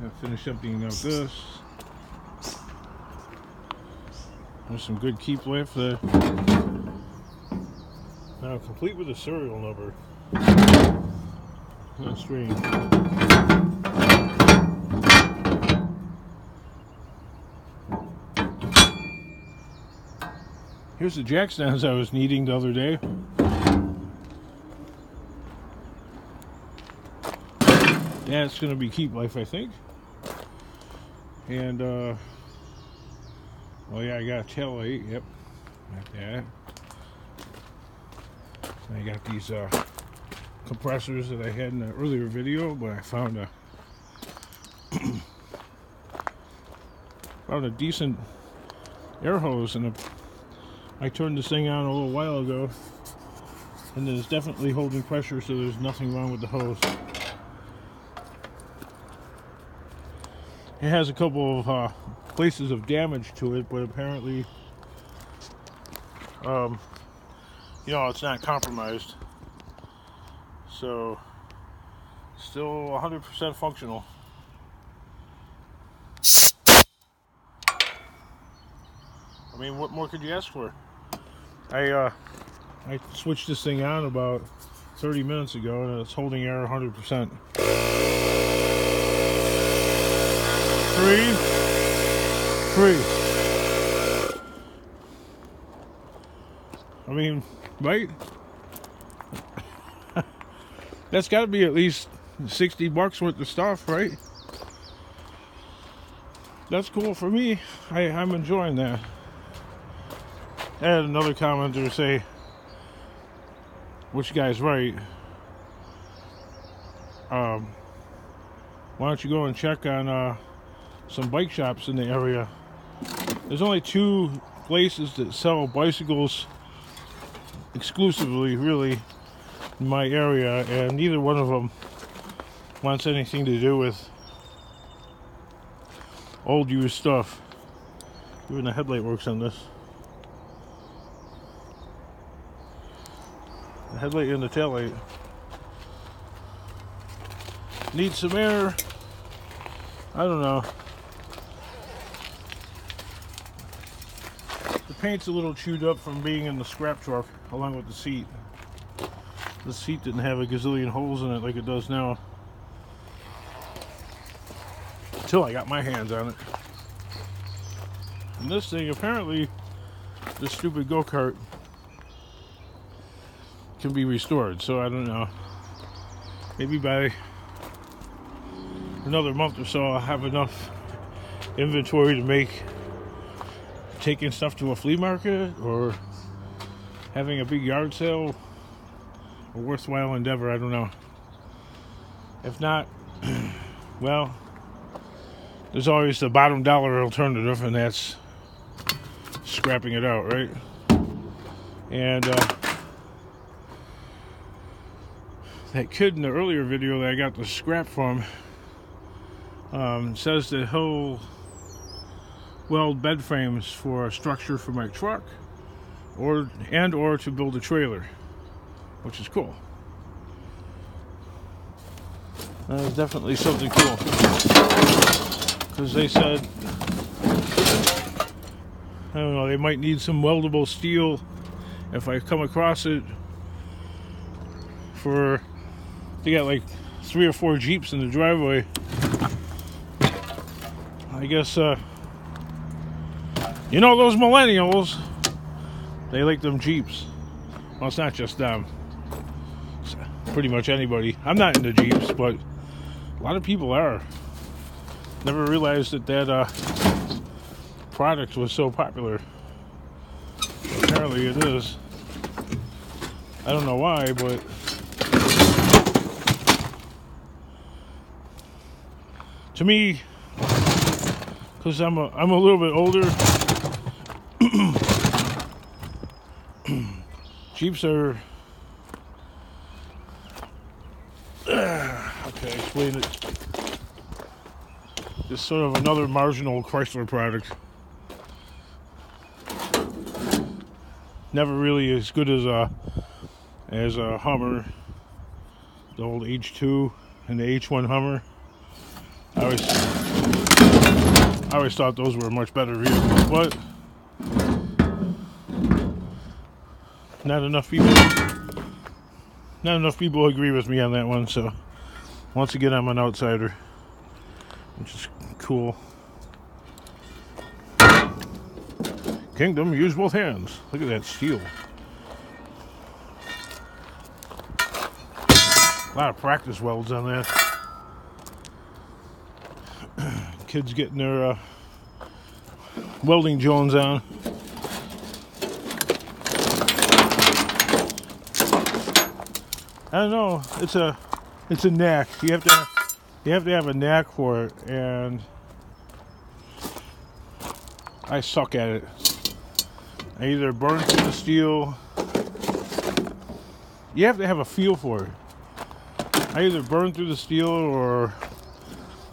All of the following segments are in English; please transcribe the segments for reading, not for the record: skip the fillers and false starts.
I'll finish emptying out this. There's some good keep left there. Now complete with a serial number. That's strange. Here's the jack stands I was needing the other day. Yeah, it's going to be keep life, I think. And, oh yeah, I got a tail light. Yep, like that. I got these compressors that I had in an earlier video, but I found a decent air hose, and I turned this thing on a little while ago, and it's definitely holding pressure, so there's nothing wrong with the hose. It has a couple of places of damage to it, but apparently, you know, it's not compromised. So, still 100% functional. I mean, what more could you ask for? I switched this thing on about 30 minutes ago, and it's holding air 100%. Free. I mean, right? That's got to be at least 60 bucks worth of stuff, right? That's cool for me. I'm enjoying that. I had another commenter say, which guy's right, why don't you go and check on some bike shops in the area. There's only 2 places that sell bicycles exclusively, really, in my area, and neither one of them wants anything to do with old used stuff. Even the headlight works on this. The headlight and the taillight. Needs some air. I don't know. The paint's a little chewed up from being in the scrap truck, along with the seat. The seat didn't have a gazillion holes in it like it does now. Until I got my hands on it. And this thing, apparently, this stupid go-kart can be restored, so I don't know. Maybe by another month or so I'll have enough inventory to make taking stuff to a flea market or having a big yard sale a worthwhile endeavor. I don't know. If not, well, there's always the bottom dollar alternative, and that's scrapping it out, right? And that kid in the earlier video that I got the scrap from says that he'll weld bed frames for a structure for my truck, or to build a trailer, which is cool. That is definitely something cool, because they said, I don't know, they might need some weldable steel if I come across it. They got like 3 or 4 Jeeps in the driveway. I guess, you know, those millennials, they like them Jeeps. Well, it's not just them. It's pretty much anybody. I'm not into Jeeps, but a lot of people are. Never realized that product was so popular. Apparently it is. I don't know why, but to me, because I'm a little bit older, Jeeps are okay, explain it. Just sort of another marginal Chrysler product. Never really as good as a Hummer, the old H2 and the H1 Hummer. I always thought those were much better vehicles, but not enough people agree with me on that one. So once again, I'm an outsider, which is cool. Kingdom, use both hands. Look at that steel. A lot of practice welds on that. Kids getting their welding Jones on. I don't know. It's a knack. You have to have a knack for it, and I suck at it. I either burn through the steel. You have to have a feel for it. I either burn through the steel or,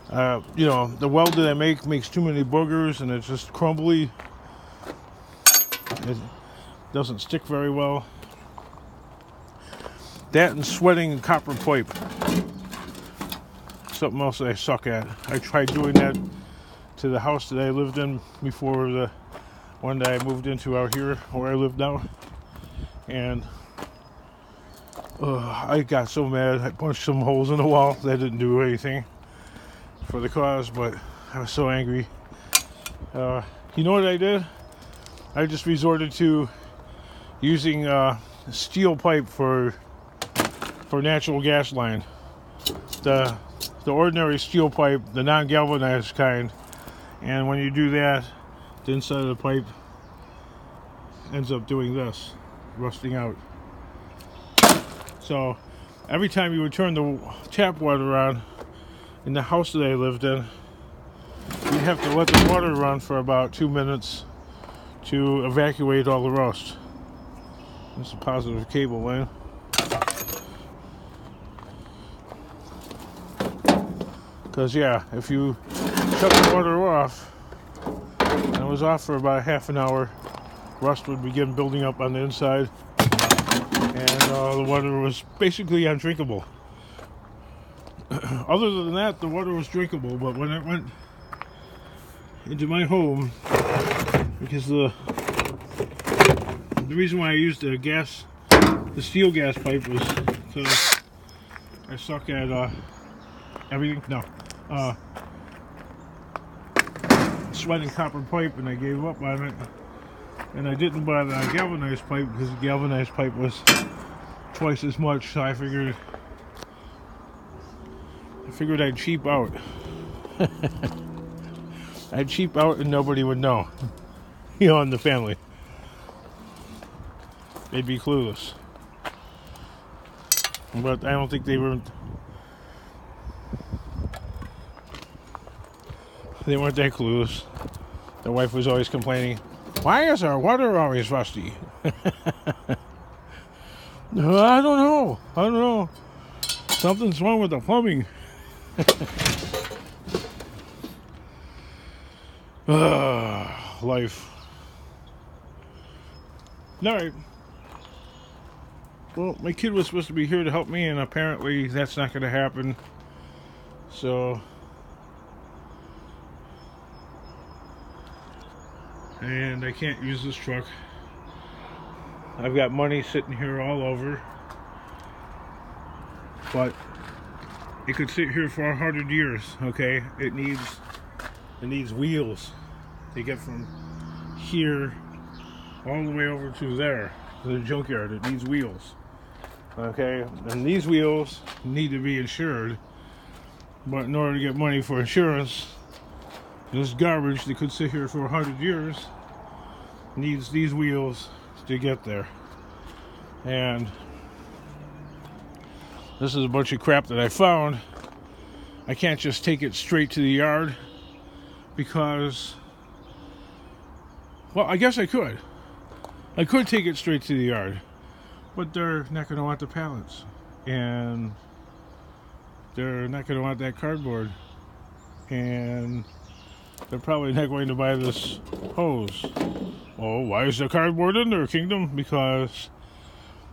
the weld that I make makes too many boogers and it's just crumbly. It doesn't stick very well. That and sweating copper pipe. Something else that I suck at. I tried doing that to the house that I lived in before the one that I moved into out here where I live now, and I got so mad. I punched some holes in the wall. That didn't do anything for the cause, but I was so angry. You know what I did? I just resorted to using steel pipe for natural gas line. The ordinary steel pipe, the non-galvanized kind, and when you do that, the inside of the pipe ends up doing this, rusting out. So every time you would turn the tap water on in the house that I lived in, you'd have to let the water run for about 2 minutes to evacuate all the rust. That's a positive cable line. Because yeah, if you shut the water off, and it was off for about half an hour, rust would begin building up on the inside, and the water was basically undrinkable. Other than that, the water was drinkable, but when it went into my home, because the reason why I used the steel gas pipe was because I suck at everything. No. Sweating copper pipe, and I gave up on it, and I didn't buy the galvanized pipe because the galvanized pipe was twice as much, so I figured I'd cheap out. I'd cheap out and nobody would know, in the family. They'd be clueless, but I don't think they weren't that clueless. The wife was always complaining, "Why is our water always rusty?" I don't know. Something's wrong with the plumbing. Life. Alright. Well, my kid was supposed to be here to help me, and apparently that's not going to happen. So... and I can't use this truck. I've got money sitting here all over, but it could sit here for 100 years. Okay, it needs wheels to get from here all the way over to there, to the junkyard. It needs wheels. Okay, and these wheels need to be insured, but in order to get money for insurance, this garbage that could sit here for 100 years needs these wheels to get there. And this is a bunch of crap that I found. I can't just take it straight to the yard because, well, I guess I could. I could take it straight to the yard, but they're not going to want the pallets, and they're not going to want that cardboard, and they're probably not going to buy this hose. Oh, why is the cardboard in there, Kingdom? Because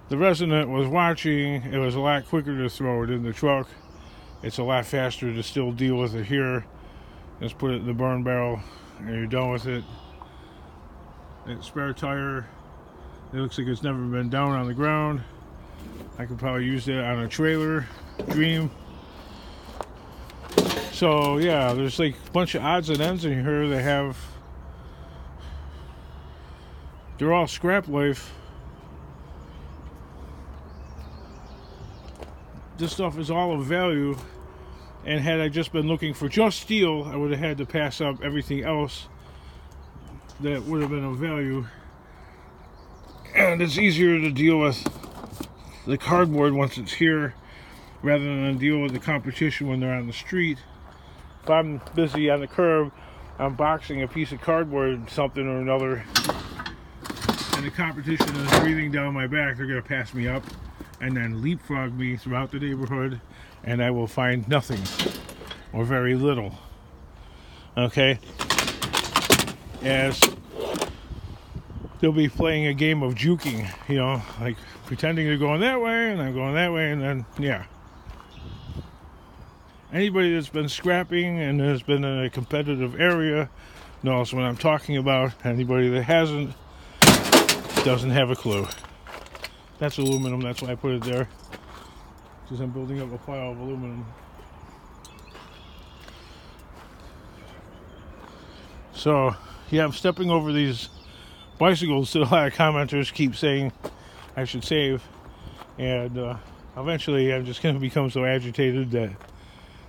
the resident was watching. It was a lot quicker to throw it in the truck it's a lot faster to still deal with it here. Just put it in the burn barrel and you're done with it. That spare tire, it looks like it's never been down on the ground. I could probably use that on a trailer, Dream. So yeah, there's like a bunch of odds and ends in here that have, they're all scrap life. This stuff is all of value, and had I just been looking for just steel, I would have had to pass up everything else that would have been of value. And it's easier to deal with the cardboard once it's here rather than deal with the competition when they're on the street. If I'm busy on the curb, I'm boxing a piece of cardboard, something or another, and the competition is breathing down my back, they're going to pass me up and then leapfrog me throughout the neighborhood, and I will find nothing or very little. Okay? As they'll be playing a game of juking, you know, like pretending they're going that way and I'm going that way, and then, yeah. Anybody that's been scrapping and has been in a competitive area knows what I'm talking about. Anybody that hasn't doesn't have a clue. That's aluminum, that's why I put it there, because I'm building up a pile of aluminum. So, yeah, I'm stepping over these bicycles that a lot of commenters keep saying I should save, and eventually I'm just going to become so agitated that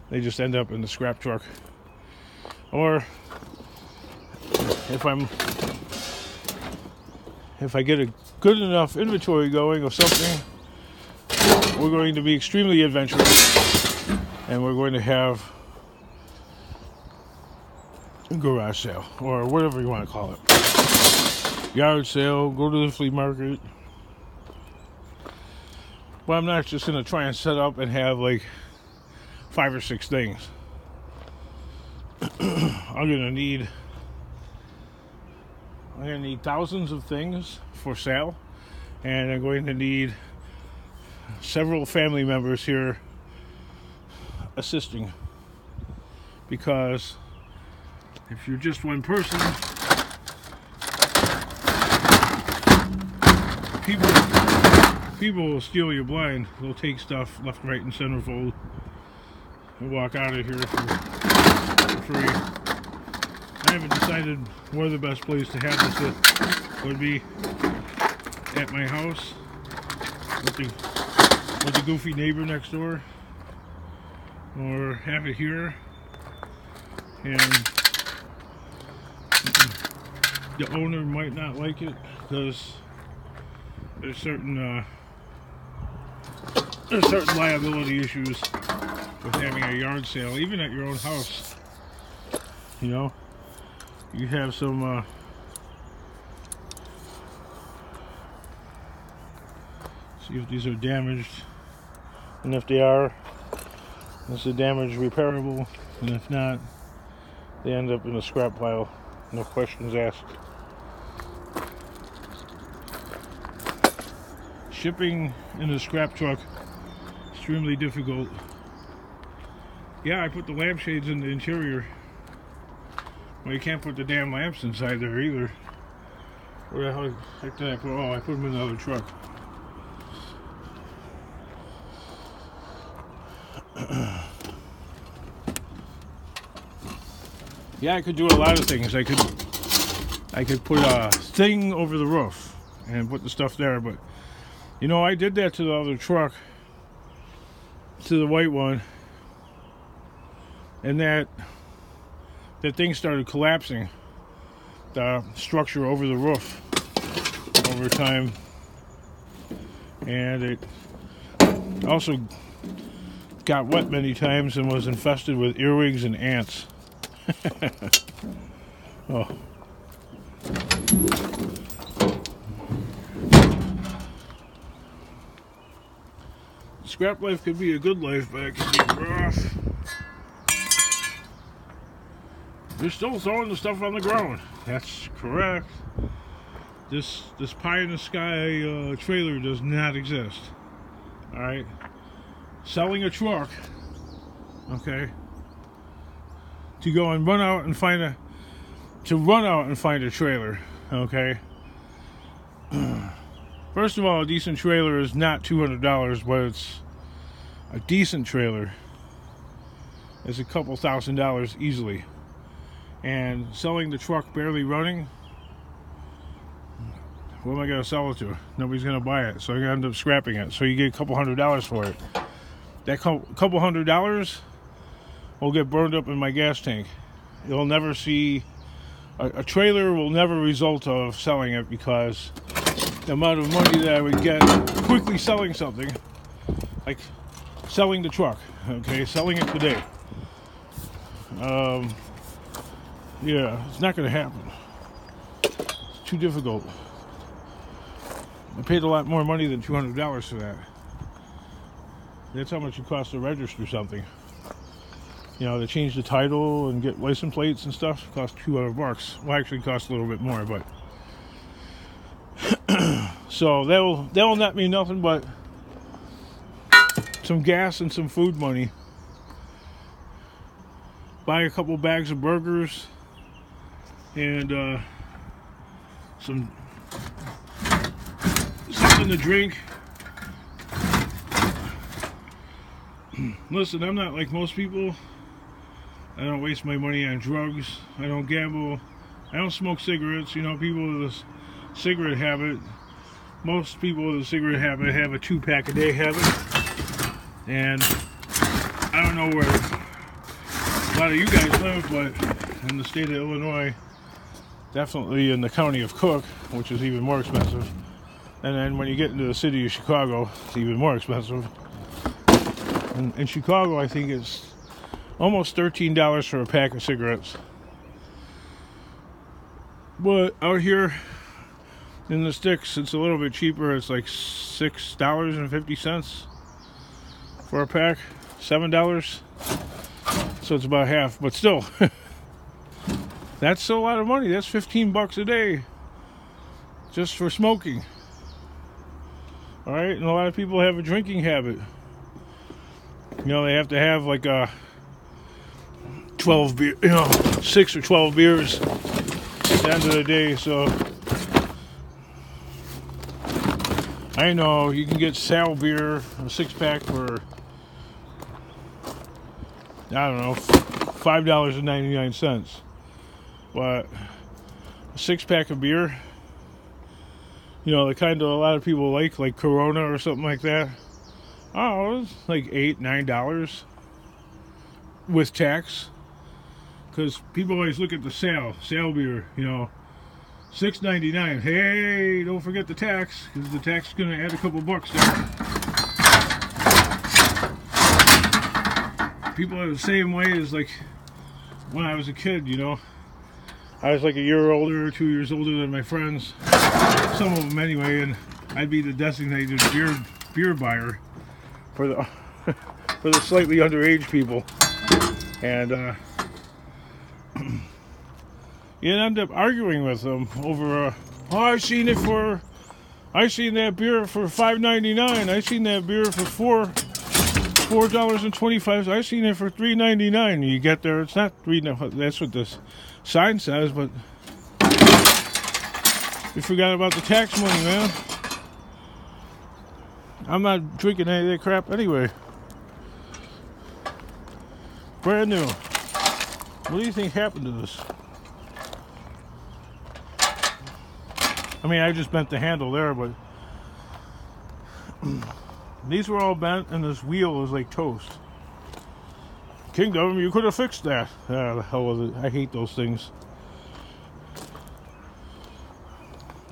they just end up in the scrap truck. Or if I get a good enough inventory going of something, we're going to be extremely adventurous, and we're going to have a garage sale, or whatever you want to call it. Yard sale, go to the flea market. But I'm not just going to try and set up and have like 5 or 6 things. I'm gonna need thousands of things for sale, and I'm going to need several family members here assisting, because if you're just one person, people will steal you blind. They'll take stuff left, right, and centerfold and walk out of here for free. I haven't decided where the best place to have this would be. At my house with the goofy neighbor next door, or have it here, and the owner might not like it because there's certain liability issues with having a yard sale, even at your own house. You know, you have some see if these are damaged, and if they are, is the damage repairable, and if not, they end up in a scrap pile, no questions asked. Shipping in a scrap truck, extremely difficult. Yeah, I put the lampshades in the interior. Well, you can't put the damn lamps inside there either. Where the heck did I put? Oh, I put them in the other truck. Yeah, I could do a lot of things. I could put a thing over the roof and put the stuff there, but you know, I did that to the other truck, to the white one, and that thing started collapsing, the structure over the roof over time, and it also got wet many times and was infested with earwigs and ants. Oh. Scrap life could be a good life, but it can be rough. You're still throwing the stuff on the ground. That's correct. This pie in the sky trailer does not exist. Alright? Selling a truck okay, to go and run out and find a trailer, okay. First of all, a decent trailer is not $200, but it's a decent trailer. It's a couple $1,000s easily. And selling the truck barely running, what am I going to sell it to? Nobody's going to buy it, so I'm going to end up scrapping it. So you get a couple $100s for it. That couple $100s will get burned up in my gas tank. You'll never see, a trailer will never result of selling it, because the amount of money that I would get quickly selling something, like selling the truck, okay, selling it today. Yeah, it's not going to happen. It's too difficult. I paid a lot more money than $200 for that. That's how much it costs to register something. You know, to change the title and get license plates and stuff, it costs $200. Well, actually, it costs a little bit more, but so that'll net me nothing but some gas and some food money. Buy a couple bags of burgers and something to drink. Listen, I'm not like most people. I don't waste my money on drugs. I don't gamble. I don't smoke cigarettes. You know, people with a cigarette habit, most people with a cigarette habit have a 2-pack a day habit. And I don't know where a lot of you guys live, but in the state of Illinois, definitely in the county of Cook, which is even more expensive. And then when you get into the city of Chicago, it's even more expensive. And in Chicago, I think it's almost $13 for a pack of cigarettes. But out here in the sticks, it's a little bit cheaper. It's like $6.50 for a pack, $7. So it's about half, but still, that's still a lot of money. That's $15 a day just for smoking. All right, and a lot of people have a drinking habit. You know, they have to have like a 12 beer, 6 or 12 beers at the end of the day. So I know you can get Sal beer, a 6-pack for, I don't know, $5.99. But a 6-pack of beer, you know, the kind of a lot of people like Corona or something like that. Oh, it's like $8, $9 with tax. Because people always look at the sale beer, you know, $6.99. Hey, don't forget the tax, because the tax is going to add a couple bucks there. People are the same way as like when I was a kid, you know. I was like a year older, 2 years older than my friends, some of them anyway, and I'd be the designated beer buyer for the for the slightly underage people, and you end up arguing with them over oh, I seen that beer for $5.99. I seen that beer for $4.25. I seen it for $3.99. You get there, it's not $3. That's what this sign says, but you forgot about the tax money, man. I'm not drinking any of that crap anyway. Brand new. What do you think happened to this? I mean, I just bent the handle there, but these were all bent, and this wheel is like toast. Kingdom, you could have fixed that. Ah, the hell with it. I hate those things.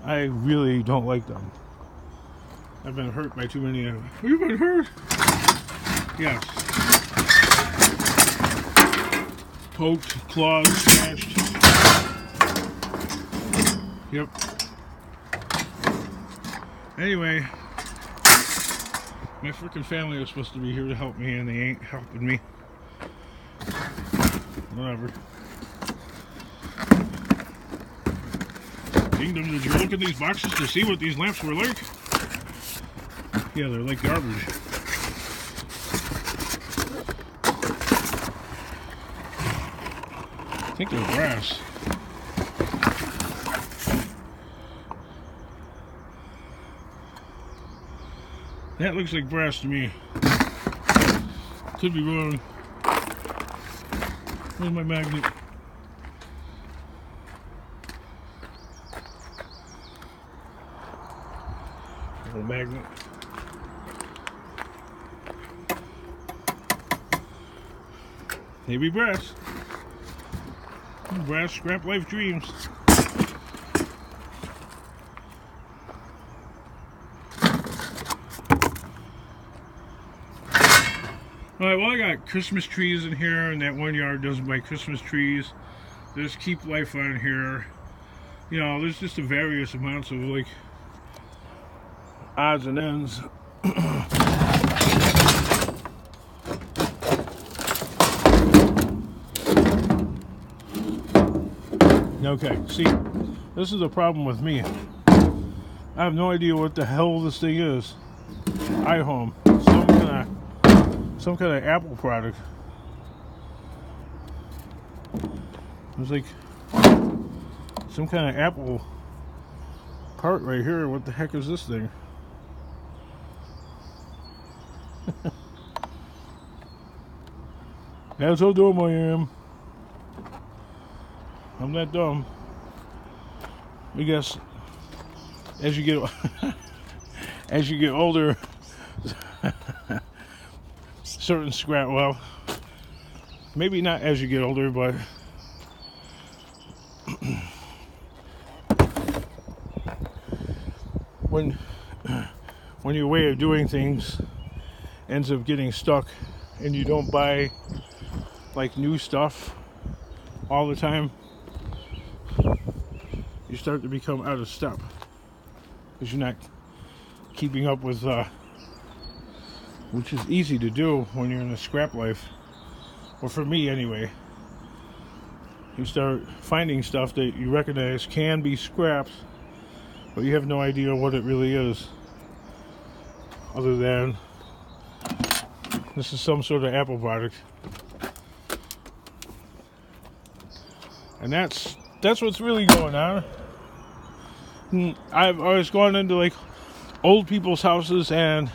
I really don't like them. I've been hurt by too many of them. You've been hurt? Yes. Poked, clawed, smashed. Yep. Anyway, my freaking family was supposed to be here to help me, and they ain't helping me. Whatever. Kingdom, did you look at these boxes to see what these lamps were like? Yeah, they're like garbage. think they're brass. That looks like brass to me. Could be wrong. Where's my magnet? Little magnet. Maybe brass. Brass scrap life dreams. Alright, well, I got Christmas trees in here, and that one yard doesn't buy Christmas trees. There's Keep Life on here. You know, there's just a various amounts of, like, odds and ends. Okay, see, this is the problem with me. I have no idea what the hell this thing is. iHome, some kind of Apple product. There's like some kind of Apple part right here. What the heck is this thing? That's how dumb I am. I'm not dumb. I guess as you get as you get older, certain scrap, well, maybe not as you get older, but when your way of doing things ends up getting stuck and you don't buy like new stuff all the time, you start to become out of step because you're not keeping up with which is easy to do when you're in a scrap life, or for me anyway. You start finding stuff that you recognize can be scraps, but you have no idea what it really is, other than this is some sort of Apple product. And that's what's really going on. I've always gone into like old people's houses and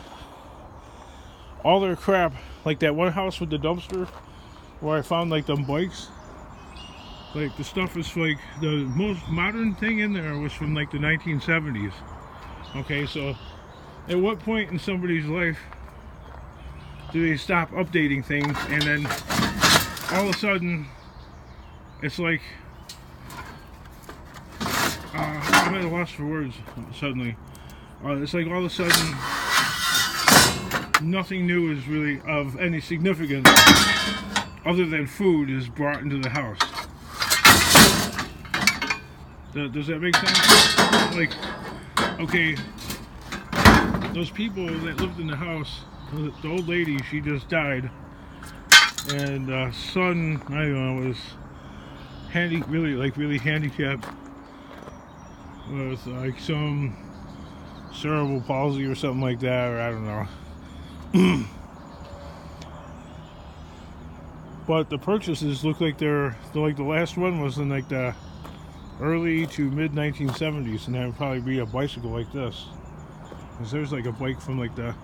all their crap, like that one house with the dumpster where I found like them bikes. Like the stuff is like the most modern thing in there was from like the 1970s. Okay, so at what point in somebody's life do they stop updating things and then all of a sudden it's like I'm at a loss for words suddenly. It's like all of a sudden nothing new is really of any significance other than food is brought into the house. Does that make sense? Like, okay, those people that lived in the house, the old lady, she just died, and son, I don't know, was really handicapped with like some cerebral palsy or something like that, or I don't know. But the purchases look like they're like the last one was in like the early to mid 1970s, and that would probably be a bicycle like this, because there's like a bike from like the